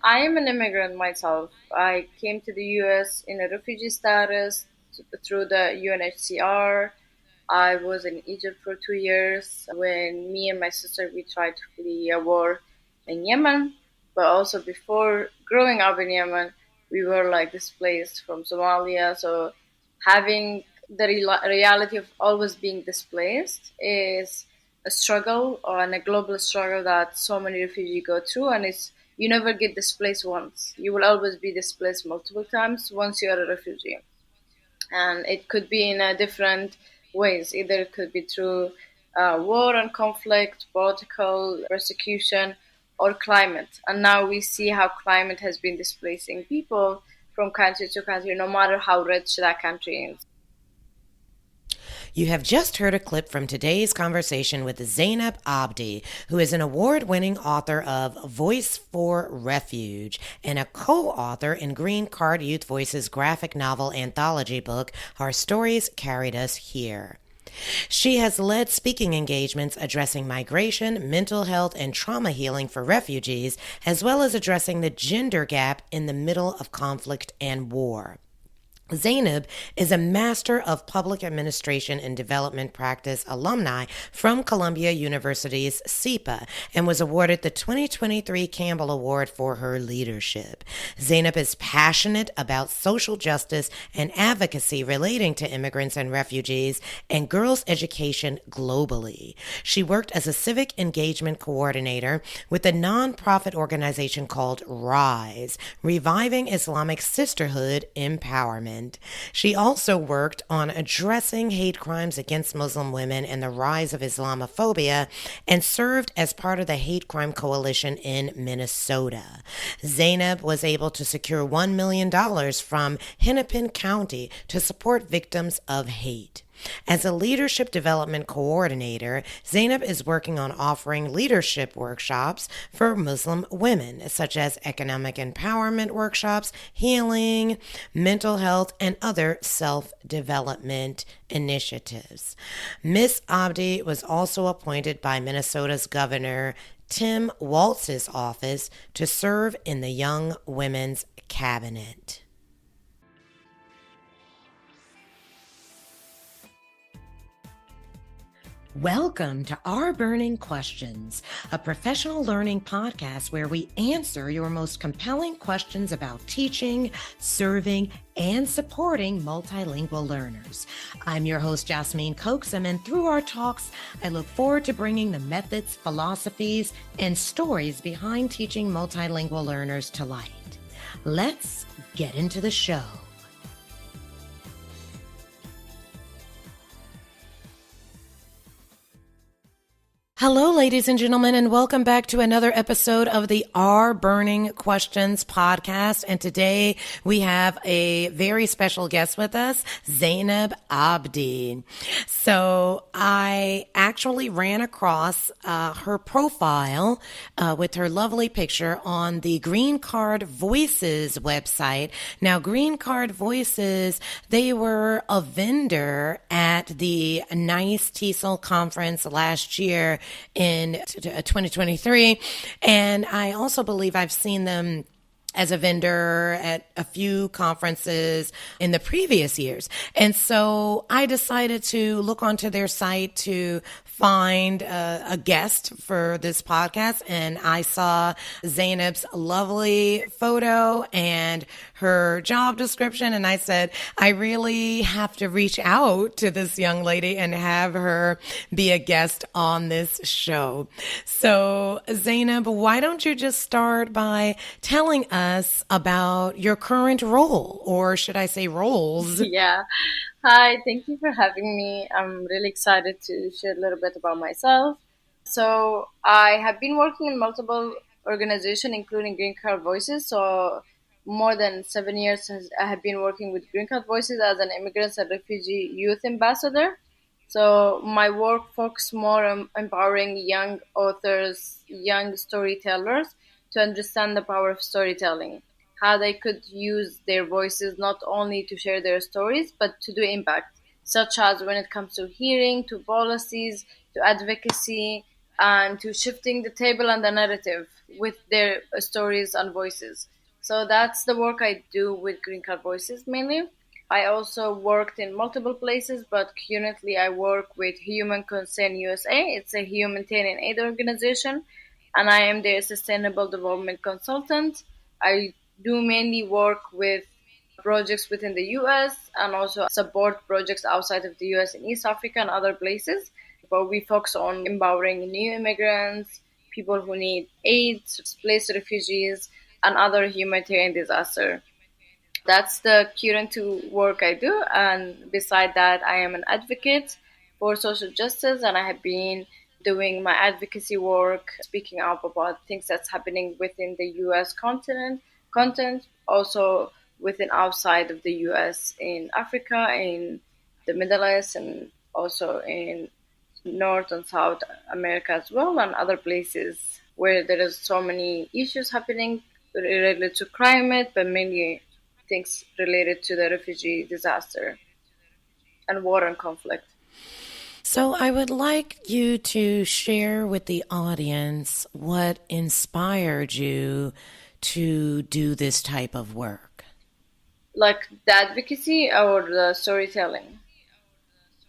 I am an immigrant myself. I came to the US in a refugee status through the UNHCR. I was in Egypt for 2 years when me and my sister we tried to flee a war in Yemen. But also before growing up in Yemen, we were like displaced from Somalia. So having the reality of always being displaced is a struggle and a global struggle that so many refugees go through, and it's you never get displaced once. You will always be displaced multiple times once you are a refugee. And it could be in a different ways. Either it could be through war and conflict, political persecution, or climate. And now we see how climate has been displacing people from country to country, no matter how rich that country is. You have just heard a clip from today's conversation with Zainab Abdi, who is an award winning author of Voice for Refuge and a co author in Green Card Youth Voices graphic novel anthology book, Our Stories Carried Us Here. She has led speaking engagements addressing migration, mental health, and trauma healing for refugees, as well as addressing the gender gap in the middle of conflict and war. Zainab is a Master of Public Administration and Development Practice alumni from Columbia University's SEPA and was awarded the 2023 Campbell Award for her leadership. Zainab is passionate about social justice and advocacy relating to immigrants and refugees and girls' education globally. She worked as a civic engagement coordinator with a nonprofit organization called RISE, Reviving Islamic Sisterhood Empowerment. She also worked on addressing hate crimes against Muslim women and the rise of Islamophobia and served as part of the Hate Crime Coalition in Minnesota. Zainab was able to secure $1 million from Hennepin County to support victims of hate. As a leadership development coordinator, Zainab is working on offering leadership workshops for Muslim women, such as economic empowerment workshops, healing, mental health, and other self-development initiatives. Miss Abdi was also appointed by Minnesota's Governor Tim Walz's office to serve in the Young Women's Cabinet. Welcome to RBERNing Questions, a professional learning podcast where we answer your most compelling questions about teaching, serving, and supporting multilingual learners. I'm your host, Jasmine Coaxum, and through our talks, I look forward to bringing the methods, philosophies, and stories behind teaching multilingual learners to light. Let's get into the show. Hello, ladies and gentlemen, and welcome back to another episode of the RBERNing Questions podcast. And today we have a very special guest with us, Zainab Abdi. So I actually ran across her profile with her lovely picture on the Green Card Voices website. Now, Green Card Voices, they were a vendor at the NICE TESOL conference last year in 2023. And I also believe I've seen them as a vendor at a few conferences in the previous years. And so I decided to look onto their site to find a guest for this podcast. And I saw Zainab's lovely photo and her job description. And I said, I really have to reach out to this young lady and have her be a guest on this show. So Zainab, why don't you just start by telling us about your current role, or should I say roles? Yeah. Hi, thank you for having me. I'm really excited to share a little bit about myself. So, I have been working in multiple organizations, including Green Card Voices. So, more than 7 years I have been working with Green Card Voices as an immigrants and refugee youth ambassador. So, my work focuses more on empowering young authors, young storytellers to understand the power of storytelling, how they could use their voices not only to share their stories but to do impact, such as when it comes to hearing, to policies, to advocacy, and to shifting the table and the narrative with their stories and voices. So that's the work I do with Green Card Voices mainly. I also worked in multiple places, but currently I work with Human Concern USA. It's a humanitarian aid organization, and I am their sustainable development consultant. I do mainly work with projects within the US and also support projects outside of the US in East Africa and other places. But we focus on empowering new immigrants, people who need aid, displaced refugees, and other humanitarian disaster. That's the current work I do. And beside that, I am an advocate for social justice, and I have been doing my advocacy work, speaking up about things that's happening within the U.S. content, also within outside of the U.S. in Africa, in the Middle East, and also in North and South America as well, and other places where there is so many issues happening related to climate, but mainly things related to the refugee disaster and war and conflict. So, I would like you to share with the audience what inspired you to do this type of work. Like the advocacy or the storytelling?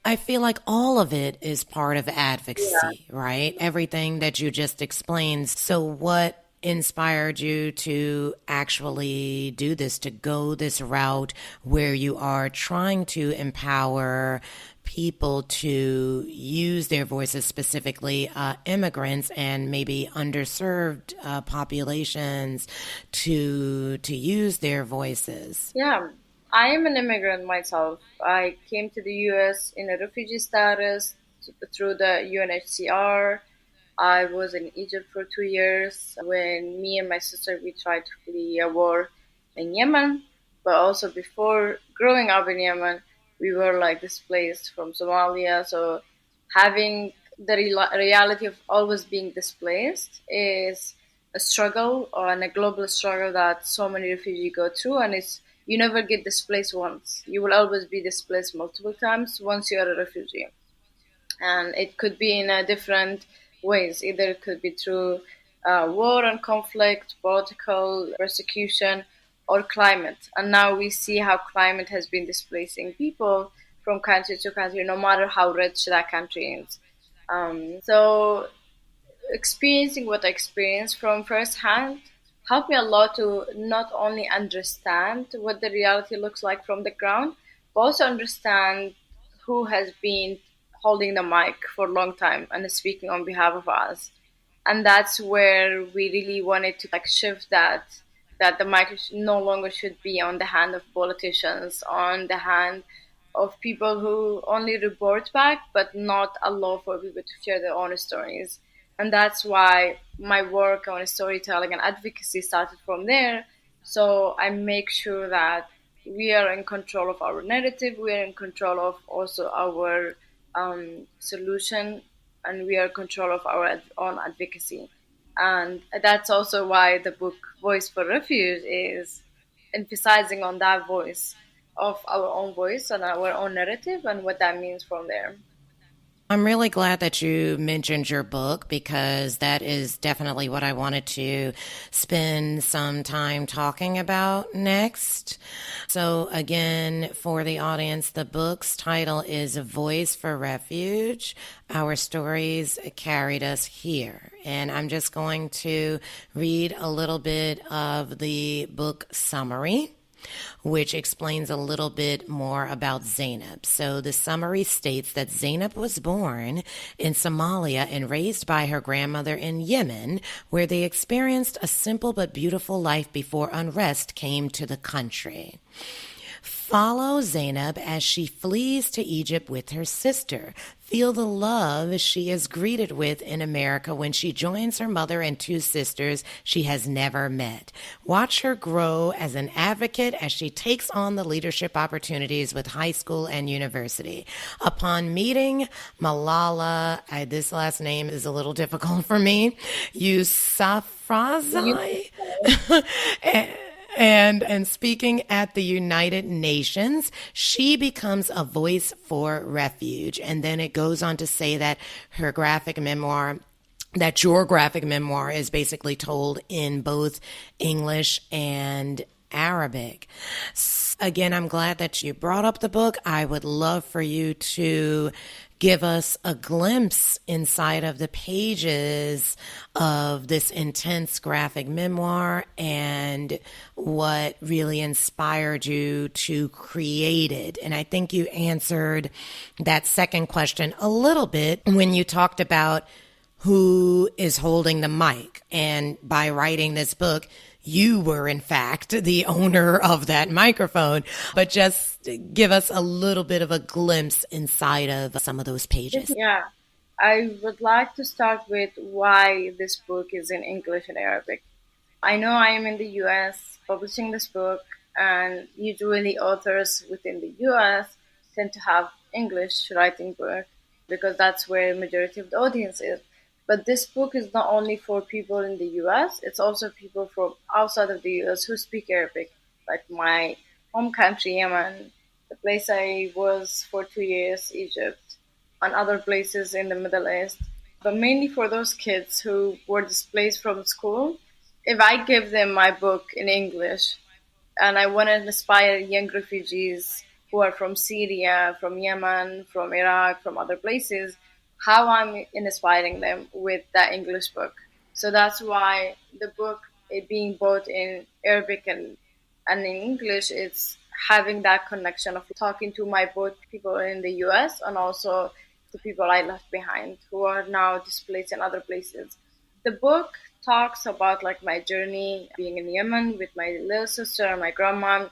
I feel like all of it is part of Yeah. advocacy, right? Everything that you just explained. So, what inspired you to actually do this, to go this route where you are trying to empower people to use their voices, specifically immigrants and maybe underserved populations, to use their voices? Yeah, I am an immigrant myself. I came to the US in a refugee status through the UNHCR. I was in Egypt for 2 years when me and my sister we tried to flee a war in Yemen. But also before growing up in Yemen, we were like displaced from Somalia. So having the reality of always being displaced is a struggle and a global struggle that so many refugees go through. And it's you never get displaced once. You will always be displaced multiple times once you are a refugee, and it could be in a different ways. Either it could be through war and conflict, political persecution, or climate. And now we see how climate has been displacing people from country to country, no matter how rich that country is. So experiencing what I experienced from firsthand helped me a lot to not only understand what the reality looks like from the ground, but also understand who has been holding the mic for a long time and is speaking on behalf of us. And that's where we really wanted to like shift that the mic no longer should be on the hand of politicians, on the hand of people who only report back but not allow for people to share their own stories. And that's why my work on storytelling and advocacy started from there. So I make sure that we are in control of our narrative, we are in control of also our solution, and we are in control of our own advocacy. And that's also why the book Voice for Refuge is emphasizing on that voice of our own voice and our own narrative and what that means from there. I'm really glad that you mentioned your book because that is definitely what I wanted to spend some time talking about next. So, again, for the audience, the book's title is Voice for Refuge. Our stories carried us here. And I'm just going to read a little bit of the book summary, which explains a little bit more about Zainab. So the summary states that Zainab was born in Somalia and raised by her grandmother in Yemen, where they experienced a simple but beautiful life before unrest came to the country. Follow Zainab as she flees to Egypt with her sister. Feel the love she is greeted with in America when she joins her mother and two sisters she has never met. Watch her grow as an advocate as she takes on the leadership opportunities with high school and university. Upon meeting Malala, this last name is a little difficult for me, You, Yousafzai, and speaking at the United Nations, she becomes a voice for refuge. And then it goes on to say that her graphic memoir that your graphic memoir is basically told in both English and Arabic. Again, I'm glad that you brought up the book. I would love for you to give us a glimpse inside of the pages of this intense graphic memoir and what really inspired you to create it. And I think you answered that second question a little bit when you talked about who is holding the mic. And by writing this book, you were in fact the owner of that microphone. But just give us a little bit of a glimpse inside of some of those pages. Yeah, I would like to start with why this book is in English and Arabic. I know I am in the US publishing this book, and usually authors within the US tend to have English writing book because that's where the majority of the audience is. But this book is not only for people in the US, it's also people from outside of the US who speak Arabic, like my home country, Yemen, the place I was for 2 years, Egypt, and other places in the Middle East. But mainly for those kids who were displaced from school, if I give them my book in English and I want to inspire young refugees who are from Syria, from Yemen, from Iraq, from other places, how I'm inspiring them with that English book. So that's why the book, it being both in Arabic and in English, it's having that connection of talking to my both people in the US and also the people I left behind who are now displaced in other places. The book talks about like my journey being in Yemen with my little sister and my grandma.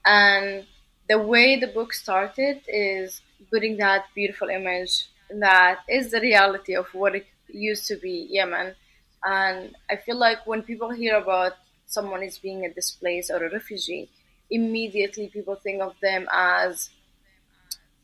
And the way the book started is putting that beautiful image that is the reality of what it used to be Yemen. And I feel like when people hear about someone is being a displaced or a refugee, immediately people think of them as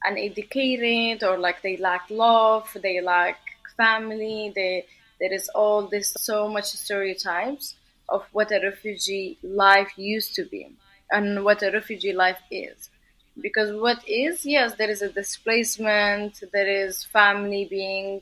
uneducated or like they lack love, they lack family, there is all this so much stereotypes of what a refugee life used to be and what a refugee life is. Because what is, yes, there is a displacement, there is family being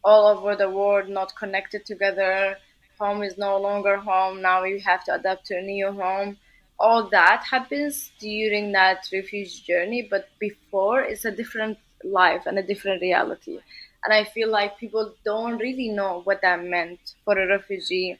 all over the world, not connected together. Home is no longer home. Now you have to adapt to a new home. All that happens during that refugee journey, but before it's a different life and a different reality. And I feel like people don't really know what that meant for a refugee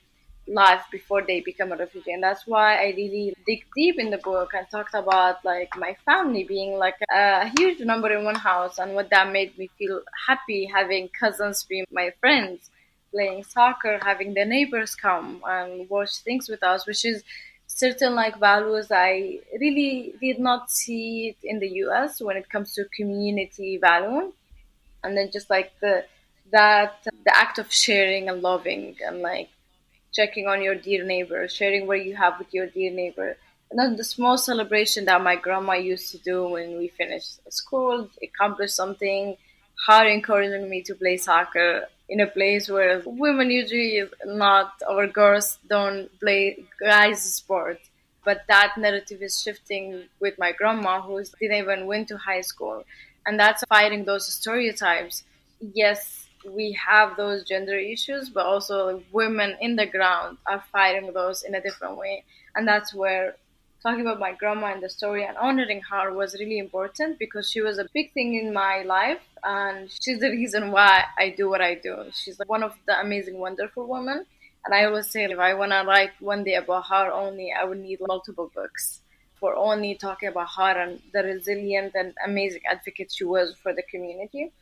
life before they become a refugee. And that's why I really dig deep in the book and talked about like my family being like a huge number in one house and what that made me feel happy having cousins be my friends, playing soccer, having the neighbors come and watch things with us, which is certain like values I really did not see it in the US when it comes to community value. And then just like the act of sharing and loving and like checking on your dear neighbor, sharing what you have with your dear neighbor. And then the small celebration that my grandma used to do when we finished school, accomplished something, her encouraging me to play soccer in a place where women usually is not, or girls don't play guys sport. But that narrative is shifting with my grandma who didn't even went to high school. And that's fighting those stereotypes. Yes, we have those gender issues, but also women in the ground are fighting those in a different way. And that's where talking about my grandma and the story and honoring her was really important because she was a big thing in my life and she's the reason why I do what I do. She's like one of the amazing, wonderful women. And I always say if I want to write one day about her only, I would need multiple books for only talking about her and the resilient and amazing advocate she was for the community.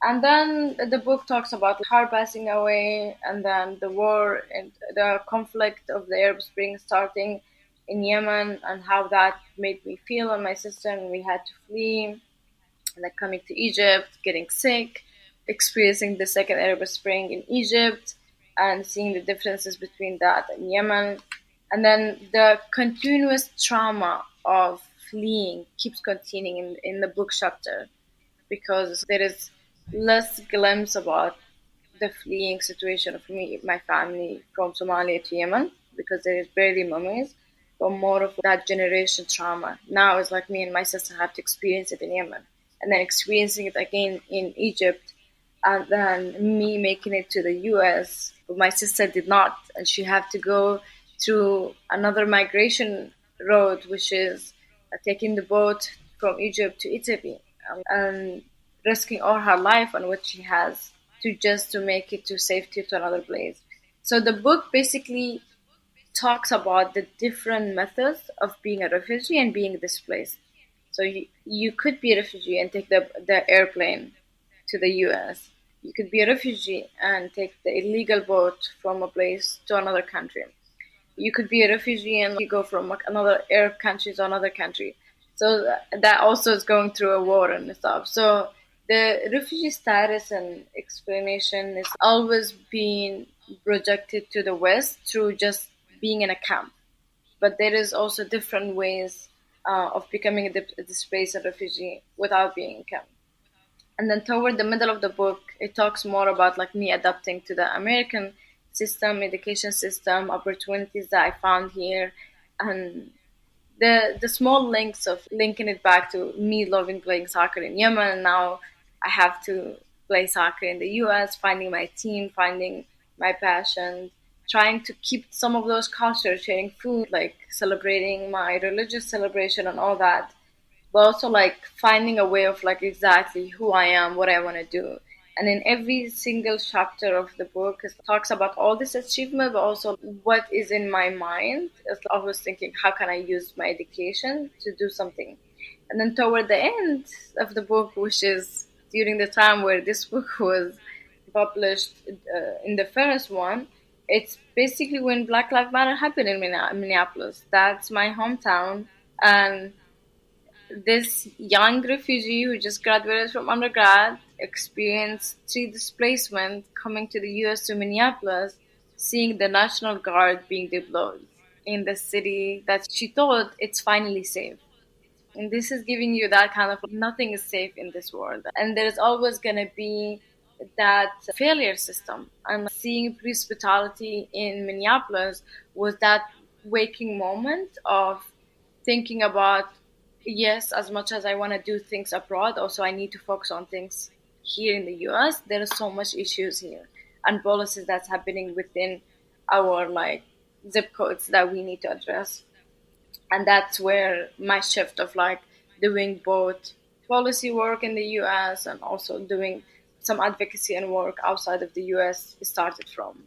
And then the book talks about her passing away, and then the war and the conflict of the Arab Spring starting in Yemen, and how that made me feel and my sister, and we had to flee, and then coming to Egypt, getting sick, experiencing the second Arab Spring in Egypt, and seeing the differences between that and Yemen, and then the continuous trauma of fleeing keeps continuing in the book chapter because there is less glimpse about the fleeing situation of me, my family from Somalia to Yemen, because there is barely memories, but more of that generation trauma. Now it's like me and my sister have to experience it in Yemen, and then experiencing it again in Egypt, and then me making it to the US. But my sister did not, and she had to go through another migration road, which is taking the boat from Egypt to Italy, and risking all her life and what she has to make it to safety to another place. So the book basically talks about the different methods of being a refugee and being displaced. So you could be a refugee and take the airplane to the US. You could be a refugee and take the illegal boat from a place to another country. You could be a refugee and you go from another Arab country to another country. So that also is going through a war and stuff. So the refugee status and explanation is always being projected to the West through just being in a camp. But there is also different ways of becoming a displaced refugee without being in camp. And then toward the middle of the book, it talks more about like me adapting to the American system, education system, opportunities that I found here, and the small links of linking it back to me loving playing soccer in Yemen, and now I have to play soccer in the US, finding my team, finding my passion, trying to keep some of those cultures, sharing food, like celebrating my religious celebration and all that, but also like finding a way of like exactly who I am, what I want to do. And in every single chapter of the book, it talks about all this achievement, but also what is in my mind. It's always thinking, how can I use my education to do something? And then toward the end of the book, which is during the time where this book was published in the first one, it's basically when Black Lives Matter happened in Minneapolis. That's my hometown. And this young refugee who just graduated from undergrad experienced three displacement coming to the US to Minneapolis, seeing the National Guard being deployed in the city that she thought it's finally safe. And this is giving you that kind of nothing is safe in this world. And there's always going to be that failure system. And seeing police brutality in Minneapolis was that waking moment of thinking about, yes, as much as I want to do things abroad, also I need to focus on things here in the US. There are so much issues here and policies that's happening within our like zip codes that we need to address. And that's where my shift of like doing both policy work in the US and also doing some advocacy and work outside of the US started from.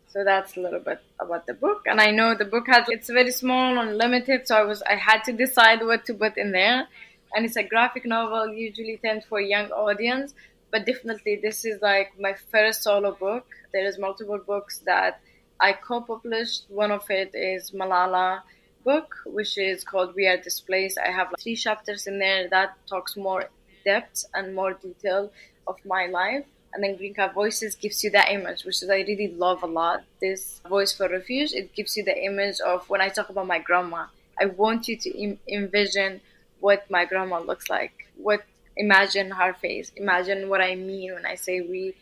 So that's a little bit about the book. And I know the book has it's very small and limited, so I had to decide what to put in there. And it's a graphic novel, usually tend for young audience, but definitely this is like my first solo book. There is multiple books that I co-published. One of it is Malala book, which is called We Are Displaced. I have like 3 chapters in there that talks more depth and more detail of my life. And then Green Card Voices gives you that image, which is I really love a lot. This Voice for Refuge, it gives you the image of when I talk about my grandma. I want you to envision what my grandma looks like. Imagine her face. Imagine what I mean when I say we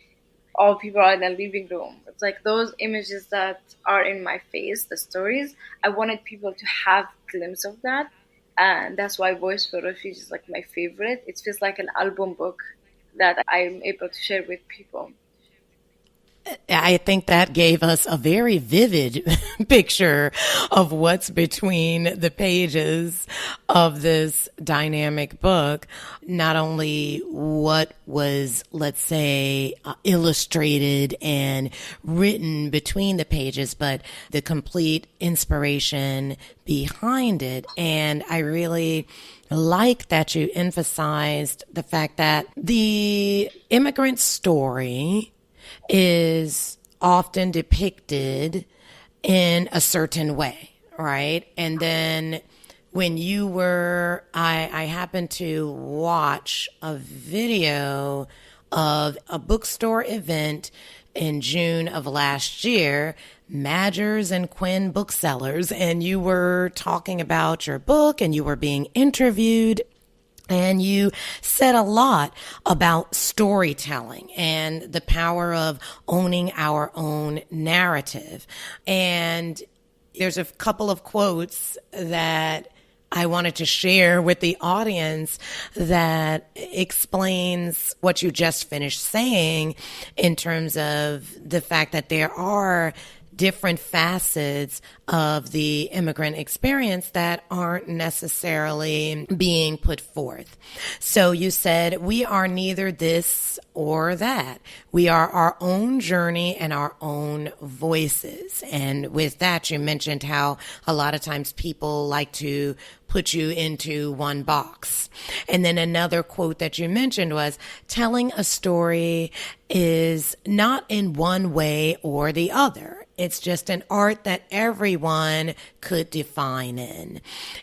all people are in the living room. It's like those images that are in my face, the stories. I wanted people to have a glimpse of that. And that's why Voice for Refuge is like my favorite. It feels like an album book that I'm able to share with people. I think that gave us a very vivid picture of what's between the pages of this dynamic book. Not only what was, let's say, illustrated and written between the pages, but the complete inspiration behind it. And I really like that you emphasized the fact that the immigrant story is often depicted in a certain way, right? And then when I happened to watch a video of a bookstore event in June of last year, Madgers and Quinn booksellers, and you were talking about your book and you were being interviewed. And you said a lot about storytelling and the power of owning our own narrative. And there's a couple of quotes that I wanted to share with the audience that explains what you just finished saying in terms of the fact that there are different facets of the immigrant experience that aren't necessarily being put forth. So you said we are neither this or that. We are our own journey and our own voices. And with that, you mentioned how a lot of times people like to put you into one box. And then another quote that you mentioned was telling a story is not in one way or the other. It's just an art that everyone could define in.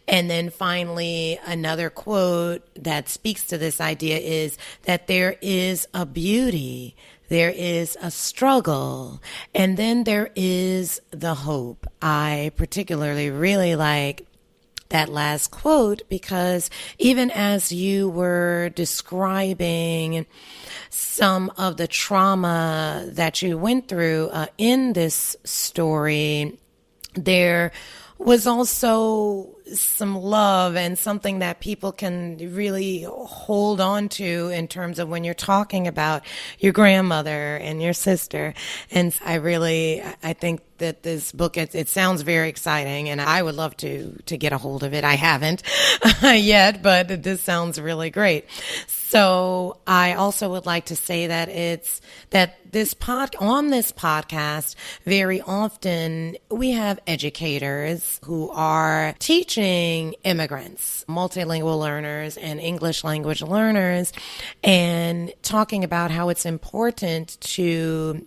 And then finally, another quote that speaks to this idea is that there is a beauty, there is a struggle, and then there is the hope. I particularly really like that last quote because even as you were describing some of the trauma that you went through in this story, there was also some love and something that people can really hold on to in terms of when you're talking about your grandmother and your sister. And I think that this book, it sounds very exciting and I would love to get a hold of it. I haven't yet, but this sounds really great. So I also would like to say that on this podcast, very often we have educators who are teaching immigrants, multilingual learners and English language learners, and talking about how it's important to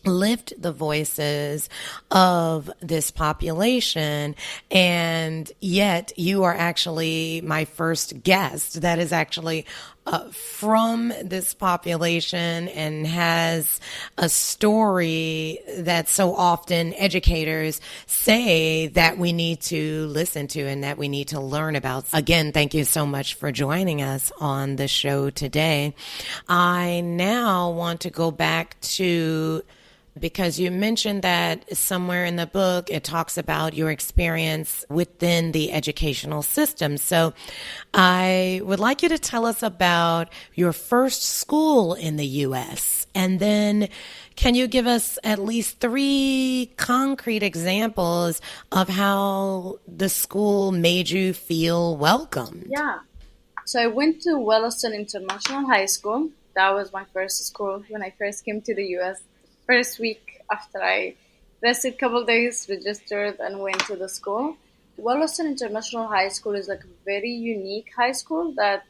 lift the voices of this population. And yet you are actually my first guest that is actually from this population and has a story that so often educators say that we need to listen to and that we need to learn about. Again, thank you so much for joining us on the show today. I now want to go back to, because you mentioned that somewhere in the book it talks about your experience within the educational system. So I would like you to tell us about your first school in the U.S. And then can you give us at least 3 concrete examples of how the school made you feel welcomed? Yeah. So I went to Williston International High School. That was my first school when I first came to the U.S. First week after I rested a couple days, registered, and went to the school. Williston International High School is like a very unique high school that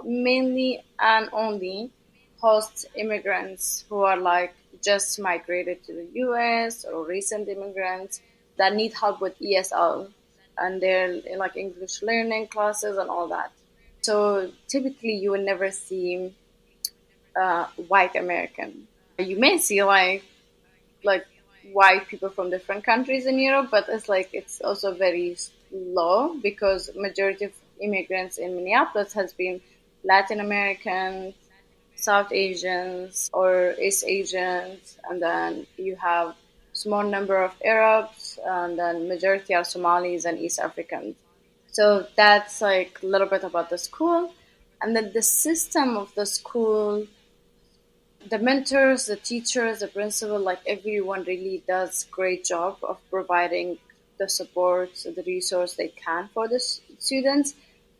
mainly and only hosts immigrants who are like just migrated to the US or recent immigrants that need help with ESL and their like English learning classes and all that. So typically you will never see white American. You may see like white people from different countries in Europe, but it's also very low because majority of immigrants in Minneapolis has been Latin Americans, South Asians, or East Asians, and then you have small number of Arabs, and then majority are Somalis and East Africans. So that's like a little bit about the school, and then the system of the school. The mentors, the teachers, the principal, like everyone really does great job of providing the support, the resource they can for the students.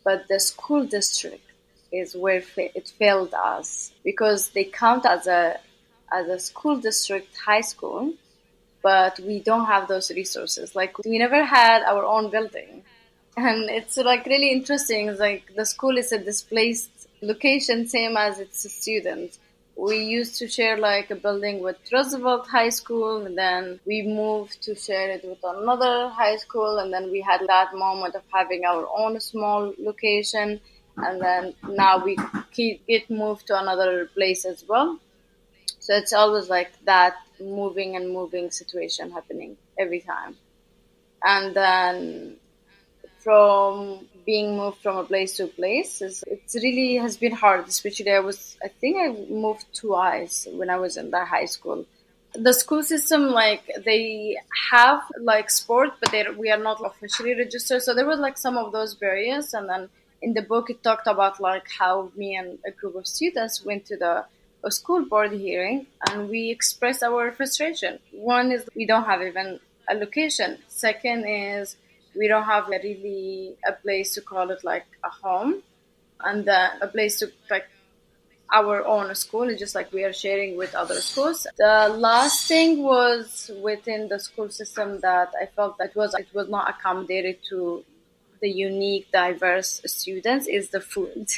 But the school district is where it failed us because they count as a school district high school, but we don't have those resources. Like we never had our own building. And it's like really interesting. It's like the school is a displaced location, same as its students. We used to share like a building with Roosevelt High School, and then we moved to share it with another high school, and then we had that moment of having our own small location, and then now we get moved to another place as well. So it's always like that moving and moving situation happening every time. And then from being moved from a place to a place, it really has been hard. Especially I think I moved twice when I was in that high school. The school system, like, they have like sport, but we are not officially registered, so there was like some of those barriers. And then in the book it talked about like how me and a group of students went to the a school board hearing, and we expressed our frustration. One is we don't have even a location. Second is we don't have really a place to call it like a home, and a place to like our own school. It's just like we are sharing with other schools. The last thing was within the school system that I felt that was it was not accommodated to the unique, diverse students is the food.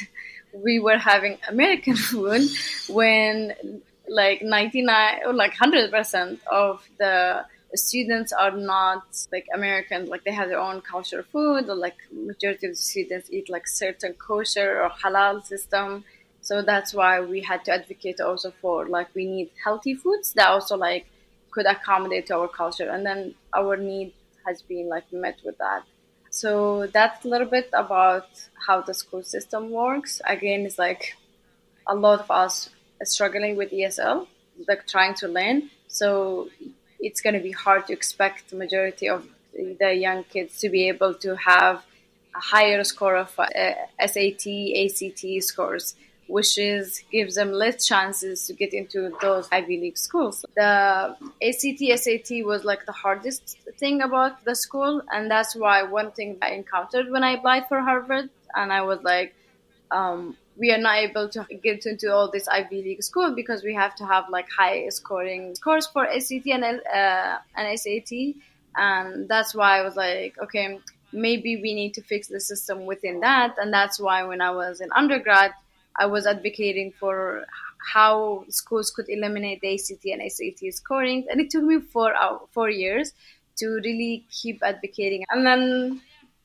We were having American food when like 99 or like 100% of the students are not like Americans. Like they have their own culture food, or like majority of the students eat like certain kosher or halal system. So that's why we had to advocate also for like we need healthy foods that also like could accommodate our culture, and then our need has been like met with that. So that's a little bit about how the school system works. Again, it's like a lot of us struggling with ESL, like trying to learn. So it's going to be hard to expect the majority of the young kids to be able to have a higher score of SAT, ACT scores, which is gives them less chances to get into those Ivy League schools. The ACT, SAT was like the hardest thing about the school, and that's why one thing I encountered when I applied for Harvard, and I was like, we are not able to get into all this Ivy League school because we have to have like high scoring scores for SAT and SAT, and that's why I was like, okay, maybe we need to fix the system within that, and that's why when I was in undergrad, I was advocating for how schools could eliminate the ACT and SAT scoring, and it took me 4 years to really keep advocating, and then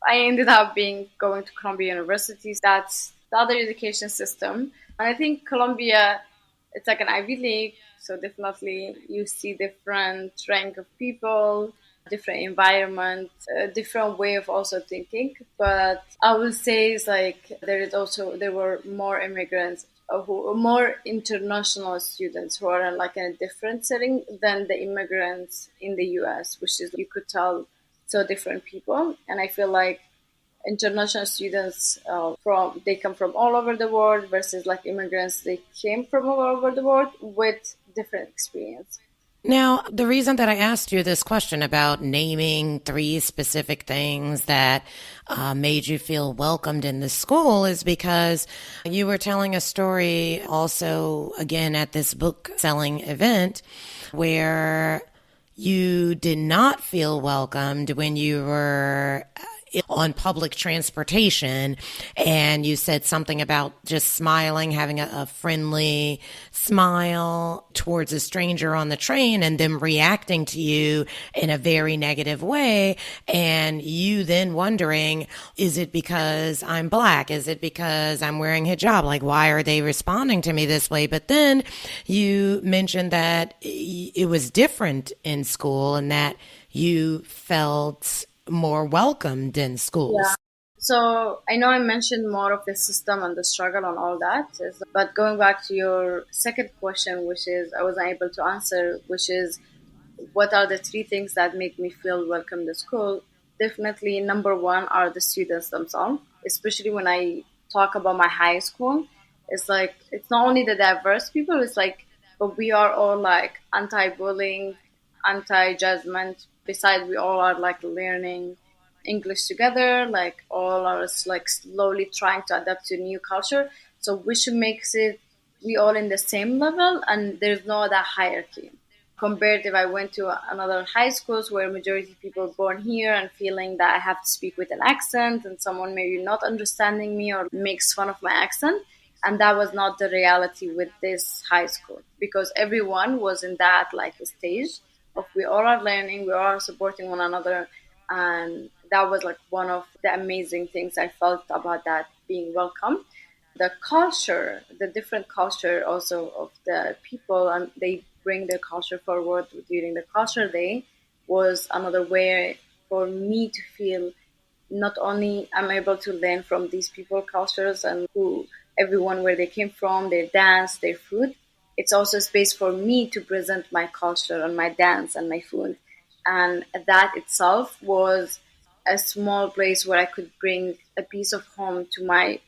I ended up being going to Columbia University. That's the other education system. And I think Columbia, it's like an Ivy League, so definitely you see different rank of people, different environment, a different way of also thinking. But I will say it's like there were more immigrants who more international students who are like in a different setting than the immigrants in the US, which is you could tell so different people. And I feel like international students from they come from all over the world versus like immigrants they came from all over the world with different experience. Now, the reason that I asked you this question about naming three specific things that made you feel welcomed in the school is because you were telling a story also, again, at this book selling event where you did not feel welcomed when you were on public transportation, and you said something about just smiling, having a friendly smile towards a stranger on the train, and them reacting to you in a very negative way, and you then wondering, is it because I'm black? Is it because I'm wearing hijab? Like, why are they responding to me this way? But then you mentioned that it was different in school and that you felt more welcomed in Yeah. schools. So I know I mentioned more of the system and the struggle and all that, but going back to your second question, which is I wasn't able to answer, which is what are the three things that make me feel welcome to school? Definitely, number one are the students themselves, especially when I talk about my high school. It's like, it's not only the diverse people, it's like, but we are all like anti bullying, anti judgment. Besides, we all are like learning English together, like all are like slowly trying to adapt to new culture. So, which makes it we all in the same level and there's no that hierarchy compared if I went to another high schools where majority of people born here and feeling that I have to speak with an accent and someone maybe not understanding me or makes fun of my accent. And that was not the reality with this high school because everyone was in that like stage of we all are learning, we all are supporting one another. And that was like one of the amazing things I felt about that being welcome. The culture, the different culture also of the people, and they bring their culture forward during the culture day was another way for me to feel not only I'm able to learn from these people cultures and who everyone where they came from, their dance, their food, it's also a space for me to present my culture and my dance and my food. And that itself was a small place where I could bring a piece of home to my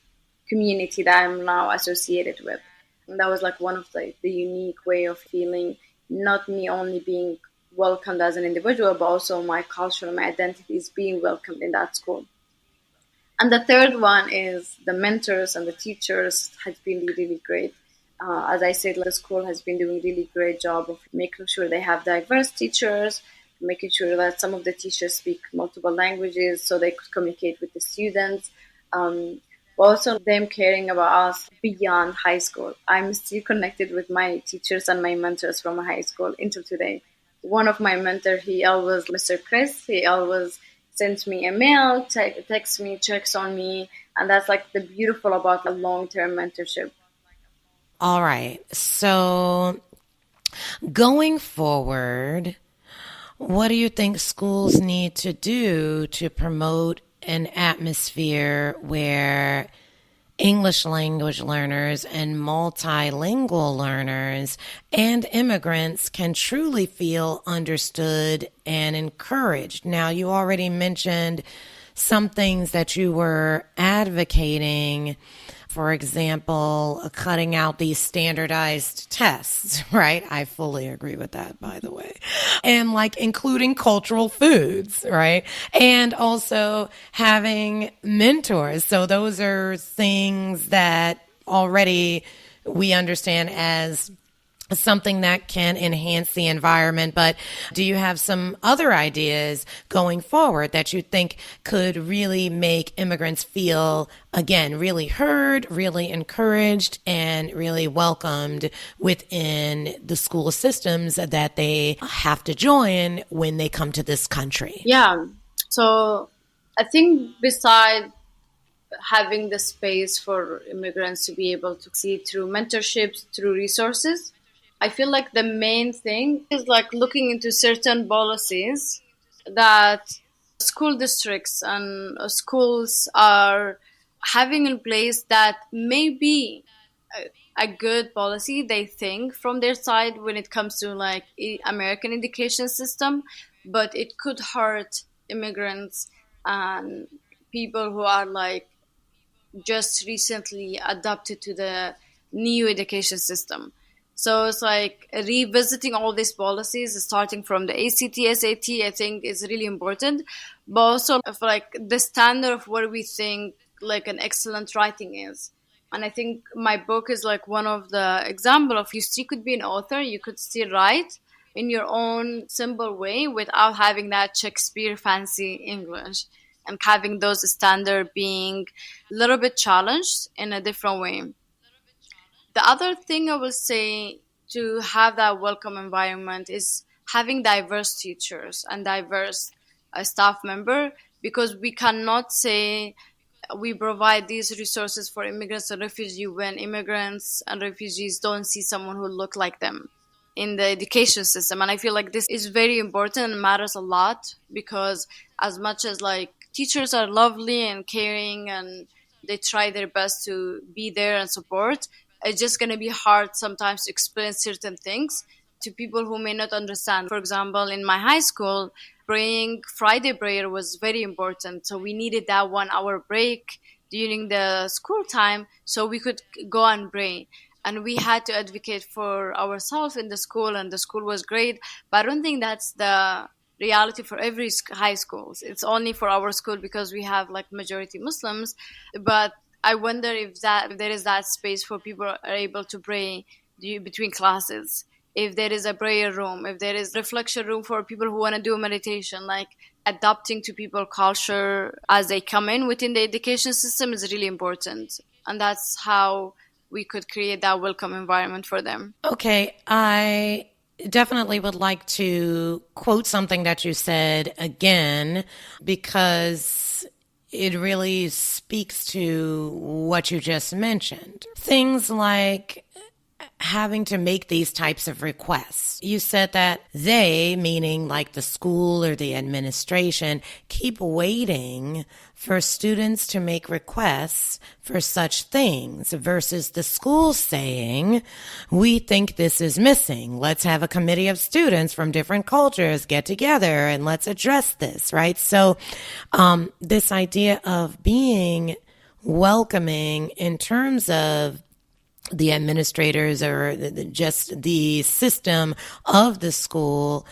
community that I'm now associated with. And that was like one of the unique way of feeling not me only being welcomed as an individual, but also my culture and my identity is being welcomed in that school. And the third one is the mentors and the teachers has been really, really great. As I said, the school has been doing a really great job of making sure they have diverse teachers, making sure that some of the teachers speak multiple languages so they could communicate with the students. But also them caring about us beyond high school. I'm still connected with my teachers and my mentors from high school until today. One of my mentors, he always, Mr. Chris, he always sends me a mail, texts me, checks on me, and that's like the beautiful about a long-term mentorship. All right. So going forward, what do you think schools need to do to promote an atmosphere where English language learners and multilingual learners and immigrants can truly feel understood and encouraged? Now, you already mentioned some things that you were advocating, for example, cutting out these standardized tests, right? I fully agree with that, by the way. And like including cultural foods, right? And also having mentors. So those are things that already we understand as something that can enhance the environment. But do you have some other ideas going forward that you think could really make immigrants feel, again, really heard, really encouraged, and really welcomed within the school systems that they have to join when they come to this country? Yeah. So I think besides having the space for immigrants to be able to see through mentorships, through resources, I feel like the main thing is like looking into certain policies that school districts and schools are having in place that may be a good policy they think from their side when it comes to like American education system, but it could hurt immigrants and people who are like just recently adapted to the new education system. So it's like revisiting all these policies, starting from the ACT, SAT, I think is really important. But also of like the standard of what we think like an excellent writing is. And I think my book is like one of the example of you still could be an author, you could still write in your own simple way without having that Shakespeare fancy English and having those standard being a little bit challenged in a different way. The other thing I will say to have that welcome environment is having diverse teachers and diverse staff member, because we cannot say we provide these resources for immigrants and refugees when immigrants and refugees don't see someone who look like them in the education system. And I feel like this is very important and matters a lot, because as much as like teachers are lovely and caring and they try their best to be there and support, it's just going to be hard sometimes to explain certain things to people who may not understand. For example, in my high school, praying Friday prayer was very important. So we needed that 1 hour break during the school time so we could go and pray. And we had to advocate for ourselves in the school, and the school was great. But I don't think that's the reality for every high schools. It's only for our school because we have like majority Muslims. But I wonder if there is that space for people are able to pray between classes. If there is a prayer room, if there is reflection room for people who want to do meditation, like adapting to people culture as they come in within the education system is really important. And that's how we could create that welcome environment for them. Okay, I definitely would like to quote something that you said again, because it really speaks to what you just mentioned. Things like having to make these types of requests? You said that they, meaning like the school or the administration, keep waiting for students to make requests for such things versus the school saying, we think this is missing. Let's have a committee of students from different cultures get together and let's address this, right? So this idea of being welcoming in terms of the administrators or just the system of the school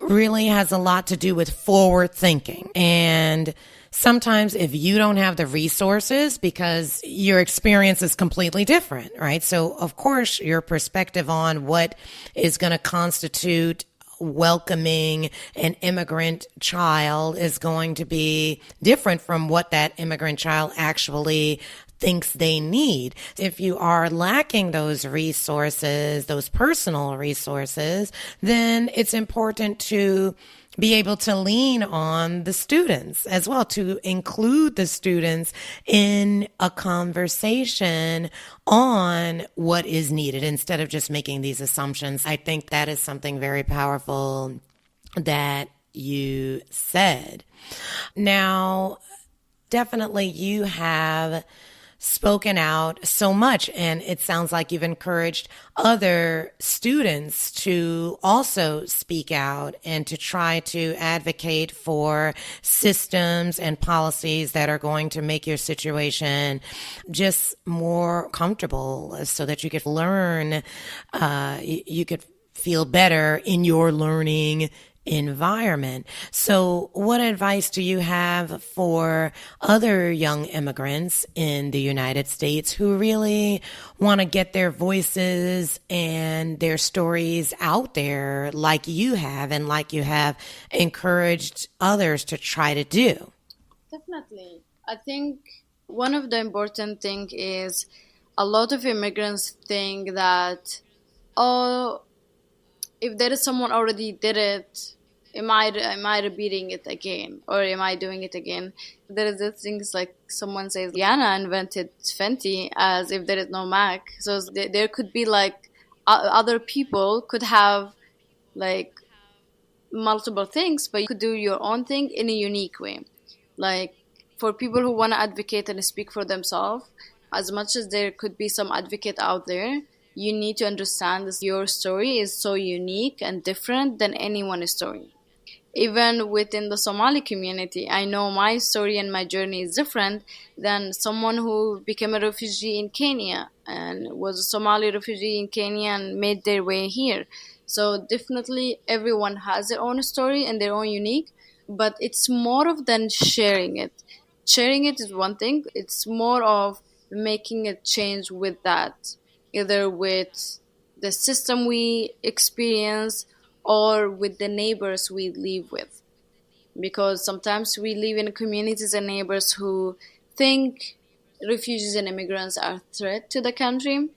really has a lot to do with forward thinking. And sometimes if you don't have the resources because your experience is completely different, right? So of course your perspective on what is going to constitute welcoming an immigrant child is going to be different from what that immigrant child actually thinks they need. If you are lacking those resources, those personal resources, then it's important to be able to lean on the students as well, to include the students in a conversation on what is needed instead of just making these assumptions. I think that is something very powerful that you said. Now, definitely you have spoken out so much, and it sounds like you've encouraged other students to also speak out and to try to advocate for systems and policies that are going to make your situation just more comfortable so that you could learn, you could feel better in your learning environment. So what advice do you have for other young immigrants in the United States who really want to get their voices and their stories out there like you have and like you have encouraged others to try to do? Definitely. I think one of the important thing is a lot of immigrants think that, oh, if there is someone already did it, am I repeating it again, or am I doing it again? There is these things like someone says Rihanna invented Fenty, as if there is no Mac. So there could be like other people could have like multiple things, but you could do your own thing in a unique way. Like for people who want to advocate and speak for themselves, as much as there could be some advocate out there, you need to understand that your story is so unique and different than anyone's story. Even within the Somali community, I know my story and my journey is different than someone who became a refugee in Kenya and was a Somali refugee in Kenya and made their way here. So definitely everyone has their own story and their own unique, but it's more of than sharing it. Sharing it is one thing. It's more of making a change with that, either with the system we experience or with the neighbors we live with. Because sometimes we live in communities and neighbors who think refugees and immigrants are a threat to the country,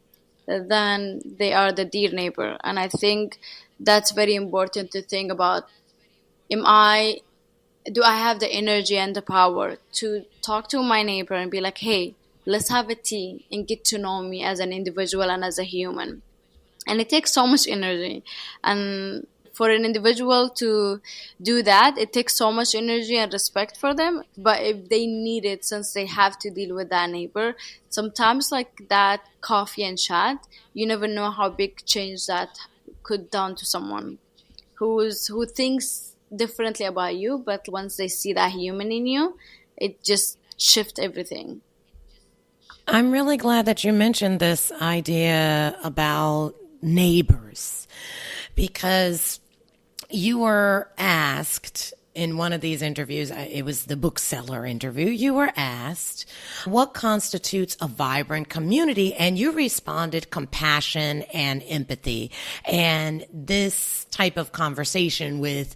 then they are the dear neighbor. And I think that's very important to think about. Do I have the energy and the power to talk to my neighbor and be like, hey, let's have a tea and get to know me as an individual and as a human? And it takes so much energy. And for an individual to do that, it takes so much energy and respect for them. But if they need it, since they have to deal with that neighbor, sometimes like that coffee and chat, you never know how big change that could done to someone who thinks differently about you. But once they see that human in you, it just shifts everything. I'm really glad that you mentioned this idea about neighbors, because you were asked in one of these interviews, it was the bookseller interview, you were asked what constitutes a vibrant community, and you responded compassion and empathy. And this type of conversation with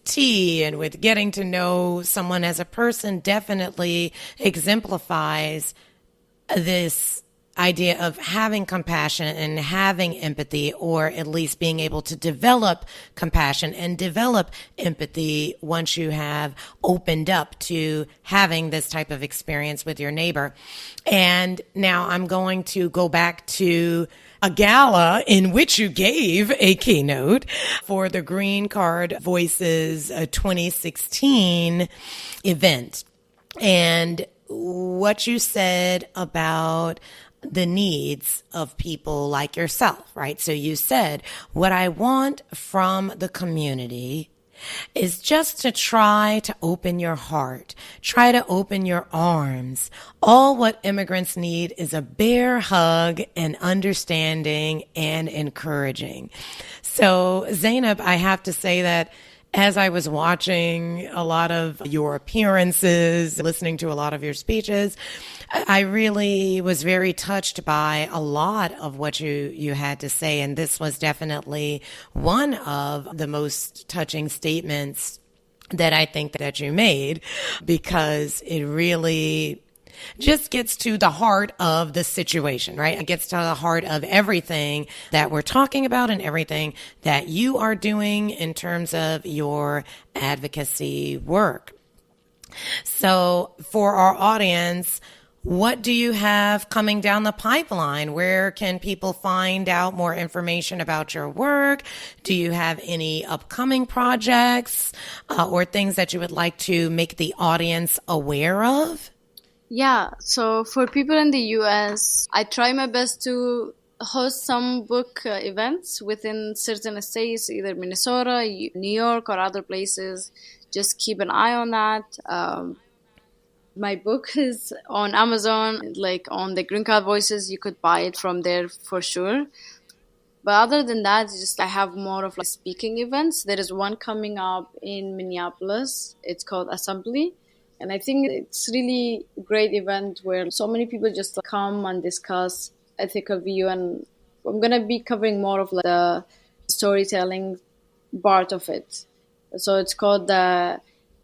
tea and with getting to know someone as a person definitely exemplifies this idea of having compassion and having empathy, or at least being able to develop compassion and develop empathy once you have opened up to having this type of experience with your neighbor. And now I'm going to go back to a gala in which you gave a keynote for the Green Card Voices 2016 event. And what you said about the needs of people like yourself, right? So you said, what I want from the community is just to try to open your heart, try to open your arms. All what immigrants need is a bare hug and understanding and encouraging. So, Zainab, I have to say that as I was watching a lot of your appearances, listening to a lot of your speeches, I really was very touched by a lot of what you had to say. And this was definitely one of the most touching statements that I think that you made, because it really just gets to the heart of the situation, right? It gets to the heart of everything that we're talking about and everything that you are doing in terms of your advocacy work. So for our audience, what do you have coming down the pipeline? Where can people find out more information about your work? Do you have any upcoming projects or things that you would like to make the audience aware of? Yeah, so for people in the US, I try my best to host some book events within certain states, either Minnesota, New York, or other places. Just keep an eye on that. My book is on Amazon, like on the Green Card Voices. You could buy it from there for sure. But other than that, just I have more of like speaking events. There is one coming up in Minneapolis. It's called Assembly. And I think it's really a great event where so many people just come and discuss ethical view. And I'm going to be covering more of like the storytelling part of it. So it's called the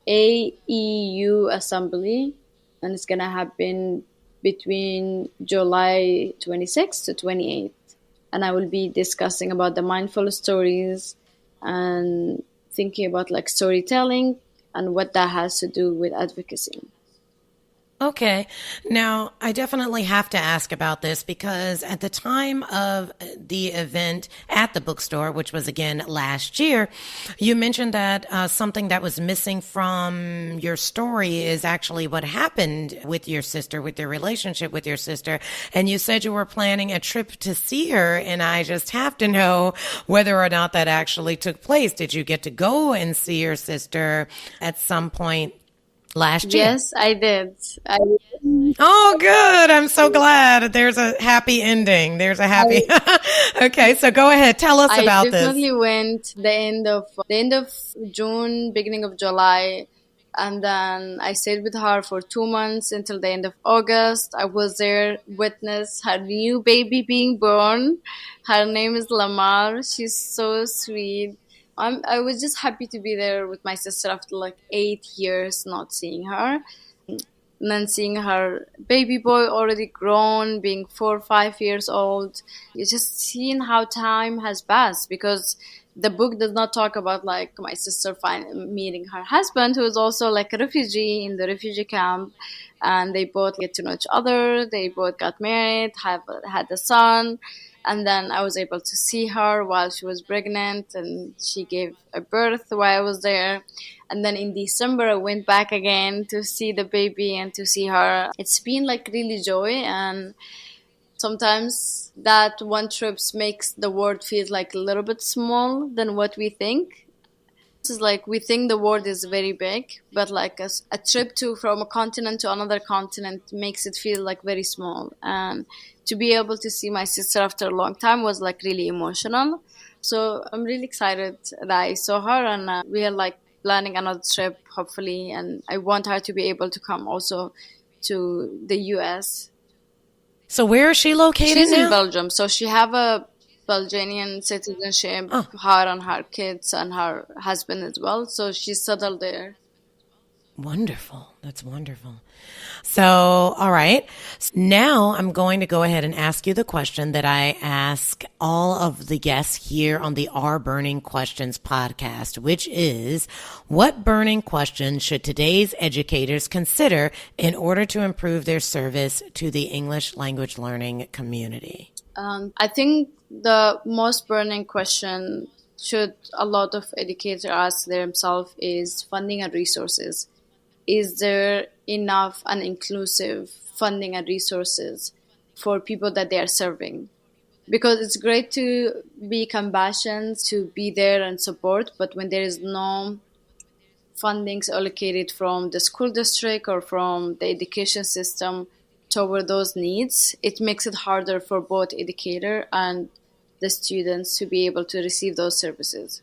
AEU Assembly, and it's going to happen between July 26th to 28th. And I will be discussing about the mindful stories and thinking about like storytelling and what that has to do with advocacy. Okay. Now, I definitely have to ask about this because at the time of the event at the bookstore, which was again last year, you mentioned that something that was missing from your story is actually what happened with your sister, with your relationship with your sister. And you said you were planning a trip to see her. And I just have to know whether or not that actually took place. Did you get to go and see your sister at some point last year? Yes, I did. Oh, good. I'm so glad. There's a happy ending. There's a happy. Okay, so go ahead. Tell us about this. I definitely went the end of June, beginning of July, and then I stayed with her for 2 months until the end of August. I was there, witness her new baby being born. Her name is Lamar. She's so sweet. I was just happy to be there with my sister after like 8 years not seeing her. And then seeing her baby boy already grown, being 4 or 5 years old. You just seeing how time has passed, because the book does not talk about like my sister meeting her husband, who is also like a refugee in the refugee camp. And they both get to know each other. They both got married, had a son. And then I was able to see her while she was pregnant, and she gave a birth while I was there. And then in December, I went back again to see the baby and to see her. It's been like really joy. And sometimes that one trip makes the world feel like a little bit small than what we think. Is like we think the world is very big, but like a trip from a continent to another continent makes it feel like very small. And to be able to see my sister after a long time was like really emotional. So I'm really excited that I saw her, and we are like planning another trip hopefully, and I want her to be able to come also to the US. So where is she located She's now? in Belgium, so she have a Belgian citizenship, her and her kids and her husband as well. So she's settled there. Wonderful. That's wonderful. So, all right. Now I'm going to go ahead and ask you the question that I ask all of the guests here on the RBERNing Questions podcast, which is, what burning questions should today's educators consider in order to improve their service to the English language learning community? I think the most burning question should a lot of educators ask themselves is funding and resources. Is there enough and inclusive funding and resources for people that they are serving? Because it's great to be compassionate, to be there and support, but when there is no fundings allocated from the school district or from the education system toward those needs, it makes it harder for both educator and the students to be able to receive those services.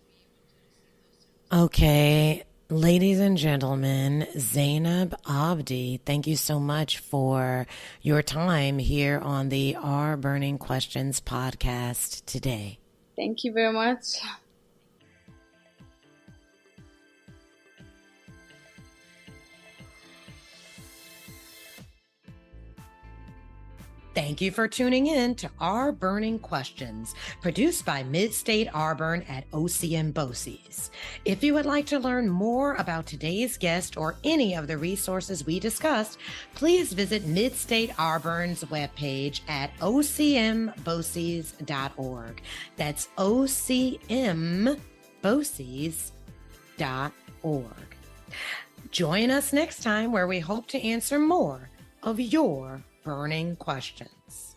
Okay. Ladies and gentlemen, Zainab Abdi, thank you so much for your time here on the RBERNing Questions podcast today. Thank you very much. Thank you for tuning in to RBERNing Questions, produced by Mid-State RBERN at OCM BOCES. If you would like to learn more about today's guest or any of the resources we discussed, please visit Mid-State RBERN's webpage at ocmboces.org. That's ocmboces.org. Join us next time where we hope to answer more of your burning questions.